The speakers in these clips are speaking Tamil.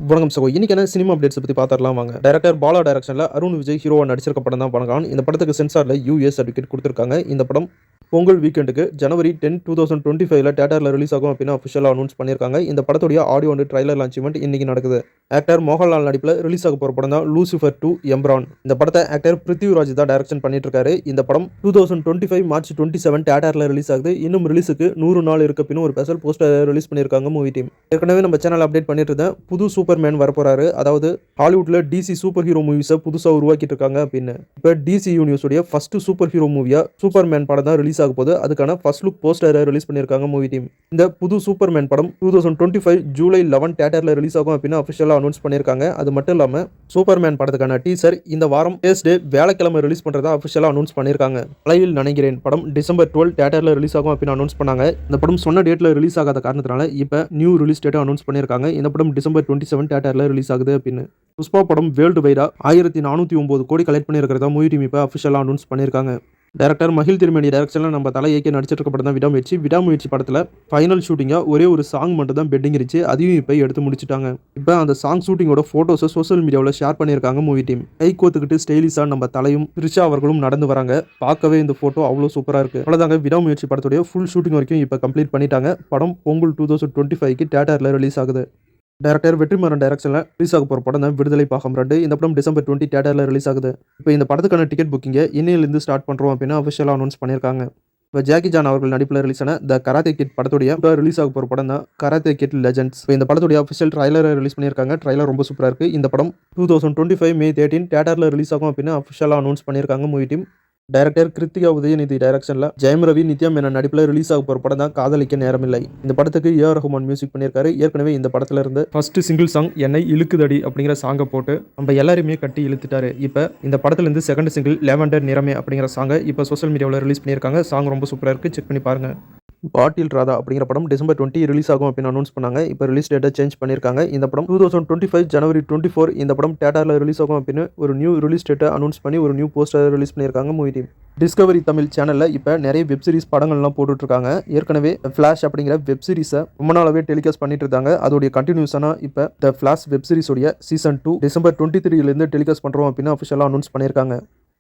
வணக்கம் சகோ. இன்னைக்கான சினிமா அப்டேட்ஸ் பத்தி பாத்திரலாம் வாங்க. டைரக்டர் பாலா டைரக்ஷன்ல அருண் விஜய் ஹீரோவா நடிச்சிருக்க படம் தான் பனகான். இந்த படத்துக்கு சென்சார்ல யுஏ சர்டிபிகேட் கொடுத்திருக்காங்க. இந்த படம் பொங்கல் வீக்கெண்டுக்கு ஜனவரி 10, 2025ல தியேட்டர்ல ரிலீஸ் ஆகும் அப்படின்னு அஃபிஷியலா அனௌன்ஸ் பண்ணியிருக்காங்க. இந்த படத்துடைய audio and trailer launch event இன்னைக்கு நடக்குது. ஆக்டர் மோகன்லால் நடிப்பில் ரிலீஸ் ஆக போற படம் தான் லூசிஃபர் 2 எம்ப்ரான். இந்த படத்தை ஆக்டர் பிருத்திவிராஜ் தான் டைரக்ஷன் பண்ணிட்டு இருக்காரு. இந்த படம் 2025 மார்ச் 27 தியேட்டர்ல ரிலீஸ் ஆகுது. இன்னும் ரிலீஸுக்கு 100 நாள் இருக்க பின்னும் ஒரு ஸ்பெஷல் போஸ்டர் ரிலீஸ் பண்ணியிருக்காங்க மூவி டீம். ஏற்கனவே நம்ம சேனல் அப்டேட் பண்ணிட்டு இருந்தேன், புது சூப்பர்மேன் வரப்போறாரு. அதாவது ஹாலிவுட்ல டிசி சூப்பர் ஹீரோ மூவிஸை புதுசா உருவாக்கிட்டு இருக்காங்க அப்படின்னு. இப்போ டிசி யூனிவர்ஸுடைய ஃபர்ஸ்ட் சூப்பர் ஹீரோ மூவியா சூப்பர்மேன் படம் தான் ரிலீஸ் ஆக போகுது. அதுக்கான ஃபர்ஸ்ட் லுக் போஸ்டரை ரிலீஸ் பண்ணியிருக்காங்க மூவி டீம். இந்த புது சூப்பர்மேன் படம் 2025 ஜூலை 11 தியேட்டர்ல ரிலீஸ் ஆகும் அப்படின்னு அஃபிஷியலா அனௌன்ஸ் பண்ணியிருக்காங்க. அது மட்டும் இல்லாம சூப்பர்மேன் படத்துக்கான டீசர் இந்த வாரம் தேர்ஸ்டே வியாழக்கிழமை ரிலீஸ் பண்றதா அஃபிஷியலா அனௌன்ஸ் பண்ணியிருக்காங்க. மலையில் நனைகிறேன் படம் டிசம்பர் 12 தியேட்டர்ல ரிலீஸ் ஆகும் அப்படின்னு அனௌன்ஸ் பண்ணாங்க. இந்த படம் சொன்ன டேட்ல ரிலீஸ் ஆகாத காரணத்தினால இப்போ நியூ ரிலீஸ் டேட்டை அனௌன்ஸ் பண்ணியிருக்காங்க. இந்த படம் டிசம்பர் 27 தியேட்டர்ல ரிலீஸ் ஆகுது அப்படின்னு. புஷ்பா படம் வேர்ல்டு வைடா 1409 கோடி கலெக்ட் பண்ணியிருக்கிறதா மூவி டீம் இப்போ அஃபிஷியலா அனௌன்ஸ் பண்ணியிருக்காங்க. டைரக்டர் மகிழ் திருமணி டைரக்ஷனில் நம்ம தலை இயக்கி நடிச்சிட்டு இருக்க படம் தான் விடாமுயற்சி படத்தில் ஃபைனல் ஷூட்டிங்காக ஒரே ஒரு சாங் மட்டும் தான் பெட்டிங் இருந்துச்சு. அதையும் இப்போ எடுத்து முடிச்சிட்டாங்க. இப்போ அந்த சாங் ஷூட்டிங்கோட ஃபோட்டோஸை சோஷியல் மீடியாவில் ஷேர் பண்ணியிருக்காங்க மூவி டீம். கை கோத்துக்கிட்டு ஸ்டைலிஷாக நம்ம தலையும் த்ரிஷா அவர்களும் நடந்து வராங்க. பார்க்கவே இந்த ஃபோட்டோ அவ்வளோ சூப்பராக இருக்குது. அவ்வளோதாங்க, விடாமுயற்சி படத்துடைய ஃபுல் ஷூட்டிங் வரைக்கும் இப்போ கம்ப்ளீட் பண்ணிட்டாங்க. படம் பொங்கல் 2025க்கு தியேட்டரில் ரிலீஸ் ஆகுது. டைரக்டர் வெற்றிமாறன் டைரக்ஷனில் ரிலீஸ் ஆக போகிற படம் தான் விடுதலை பாகம் 2. இந்த படம் டிசம்பர் 20 தியேட்டரில் ரிலீஸ் ஆகுது. இப்போ இந்த படத்துக்கான டிக்கெட் புக்கிங்கை இன்னையிலிருந்து ஸ்டார்ட் பண்ணுறோம் அப்படின்னு அஃபிஷியலாக அனௌன்ஸ் பண்ணியிருக்காங்க. இப்போ ஜாக்கி சான் அவர்கள் நடிப்பில் ரிலீஸ் ஆன த கராத்தே கிட் படத்துடைய ரிலீஸ் ஆக போகிற படம் தான் கராத்தே கிட் லெஜெண்ட்ஸ். இப்போ இந்த படத்துடைய அஃபிஷியல் ட்ரைலரை ரிலீஸ் பண்ணியிருக்காங்க. ட்ரைலர் ரொம்ப சூப்பராக இருக்குது. இந்த படம் 2025 May 13 தியேட்டரில் ரிலீஸ் ஆகும் அப்படின்னு அஃபிஷியலாக அனௌன்ஸ் பண்ணியிருக்காங்க movie team. Director Kiruthiga Udhayanidhi டைரக்ஷனில் ஜெயம் ரவி நித்யா மேனன் நடிப்பில் ரிலீஸ் ஆக போகிற படம் தான் காதலிக்க நேரமில்லை. இந்த படத்துக்கு ஏஆர் ரஹ்மான் மியூசிக் பண்ணியிருக்காரு. ஏற்கனவே இந்த படத்துல இருந்து ஃபர்ஸ்ட் சிங்கிள் சாங் என்னை இழுக்குதடி அப்படிங்கிற சாங்கை போட்டு நம்ம எல்லாருமே கட்டி இழுத்துட்டாரு. இப்போ இந்த படத்துல இருந்து செகண்ட் சிங்கிள் லேவண்டர் நிறமே அப்படிங்கிற சாங்கை இப்போ சோஷியல் மீடியாவில் ரிலீஸ் பண்ணியிருக்காங்க. சாங் ரொம்ப சூப்பராக இருக்குது, செக் பண்ணி பாருங்க. பாட்டில் ராதா அப்படிங்கிற படம் டிசம்பர் 20 ரிலீஸ் ஆகும் அப்படின்னு அனௌன்ஸ் பண்ணாங்க. இப்போ ரிலீஸ் டேட்டை சேஞ்ச் பண்ணியிருக்காங்க. இந்த படம் 2025 ஜனவரி 24 இந்த படம் தியேட்டரில் ரிலீஸ் ஆகும் அப்படின்னு ஒரு நியூ ரிலீஸ் டேட்டை அனௌன்ஸ் பண்ணி ஒரு நியூ போஸ்டர் ரிலீஸ் பண்ணியிருக்காங்க மூவி டீம். டிஸ்கவரி தமிழ் சேனலில் இப்போ நிறைய வெப் சீரிஸ் படங்கள்லாம் போட்டுட்ருக்காங்க. ஏற்கனவே ஃப்ளாஷ் அப்படிங்கிற வெப் சீரிஸை ரொம்ப நாளாகவே டெலிகாஸ்ட் பண்ணிட்டு இருந்தாங்க. அதோடைய கண்டினியூஸாக இப்போ த ஃப்ளாஷ் வெப் சீரிஸோடைய சீசன் 2 டிசம்பர் 23 டெலிகாஸ்ட் பண்ணுறோம் அப்படின்னு அஃபிஷியலாக அனௌன்ஸ் பண்ணியிருக்காங்க.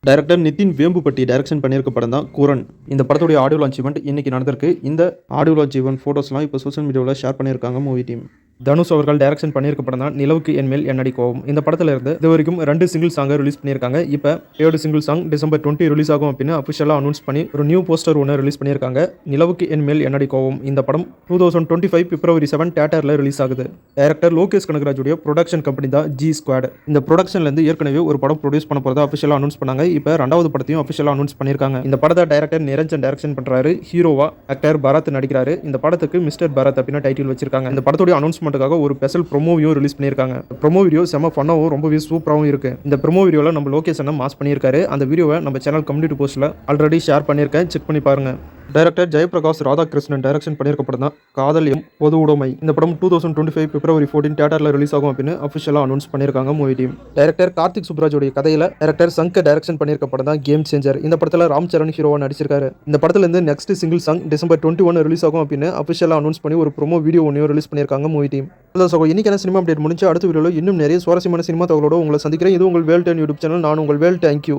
டைரக்டர் நிதின் வேம்புப்பட்டி டைரக்ஷன் பண்ணியிருக்க படம் தான் குரன். இந்த படத்துடைய ஆடியோ லான்ச் ஈவெண்ட் இன்னைக்கு நடந்திருக்கு. இந்த ஆடியோ லான்ச் ஈவெண்ட் ஃபோட்டோஸ்லாம் இப்போ சோஷியல் மீடியாவில் ஷேர் பண்ணியிருக்காங்க மூவி டீம். தனுஷ் அவர்கள் டைரக்ஷன் பண்ணியிருக்க படம் தான் நிலவுக்கு என்மேல் என்னடி கோவம். இந்த படத்தில் இருந்து இது வரைக்கும் 2 சிங்கிள் சாங்கை ரிலீஸ் பண்ணியிருக்காங்க. இப்போ 3rd single song December 20 release ஆகும் அப்படின்னு அஃபிஷியலாக அனௌன்ஸ் பண்ணி ஒரு நியூ போஸ்டர் ஒன்று ரிலீஸ் பண்ணியிருக்காங்க. நிலவுக்கு என்மேல் என்னடி கோவம் இந்த படம் 2025 பிப்ரவரி 7 தியேட்டரில் ரிலீஸ் ஆகுது. டைரக்டர் லோகேஷ் கனகராஜுடைய ப்ரொடக்ஷன் கம்பெனி தான் ஜி ஸ்குவாட். இந்த ப்ரொடக்ஷன்லேருந்து ஏற்கனவே ஒரு படம் ப்ரொடியூஸ் பண்ண போகிறதா அஃபிஷியலாக அனௌன்ஸ் பண்ணாங்க. இப்போ 2வது படத்தையும் அஃபிஷியலாக அனௌன்ஸ் பண்ணியிருக்காங்க. இந்த படத்தை டைரக்டர் நிரஞ்சன் டைரக்ஷன் பண்ணுறாரு. ஹீரோவா ஆக்டர் பரத் நடிக்கிறாரு. இந்த படத்துக்கு மிஸ்டர் பரத் அப்படின்னு டைட்டில் வச்சிருக்காங்க. இந்த படத்துடைய அனௌன்ஸ்மெண்ட்டுக்காக ஒரு ஸ்பெஷல் ப்ரோமோவியும் ரிலீஸ் பண்ணியிருக்காங்க. ப்ரோமோ வீடியோ செம ஃபன்னாகவும் ரொம்பவே சூப்பராகவும் இருக்கு. இந்த ப்ரோமோ வீடியோவில் நம்ம லொகேஷனை மாஸ் பண்ணியிருக்காரு. அந்த வீடியோவை நம்ம சேனல் கம்யூனிட்டி போஸ்ட்டில் ஆல்ரெடி ஷேர் பண்ணியிருக்கேன், செக் பண்ணி பாருங்க. டைரக்டர் ஜெயபிரகாஷ் ராதாகிருஷ்ணன் டைரக்ஷன் பண்ணியிருக்க படம் தான் காதல் எம் பொது உடைமை. இந்த படம் 2025 பிப்ரவரி 14 தியேட்டரில் ரிலீஸ் ஆகும் அப்படின்னு அஃபிஷியலாக அனௌன்ஸ் பண்ணியிருக்காங்க மூவி டீம். டைரக்டர் கார்த்திக் சுப்ராஜோடைய கதையில் டைரக்டர் சங்கர் டைரக்ஷன் பண்ணியிருக்க படம் தான் கேம் சேஞ்சர். இந்த படத்தில் ராம் சரண் ஹீரோவாக நடிச்சிருக்காரு. இந்த படத்துலேருந்து next single song December 21 release ஆகும் அப்படின்னு அஃபிஷியலாக அனௌன்ஸ் பண்ணி ஒரு ப்ரோமோ வீடியோ ஒன்றையும் ரிலீஸ் பண்ணியிருக்காங்க மூவி டீம். இன்னைக்கான சினிமா அப்டேட் முடிஞ்சு அடுத்த வீடியோவில் இன்னும் நிறைய சுவாரஸ்யமான சினிமா தகவலோடு உங்களை சந்திக்கிறேன். இது உங்கள் வேல்10 யூடியூப் சேனல். நான் உங்கள் வேல். தேங்க்யூ.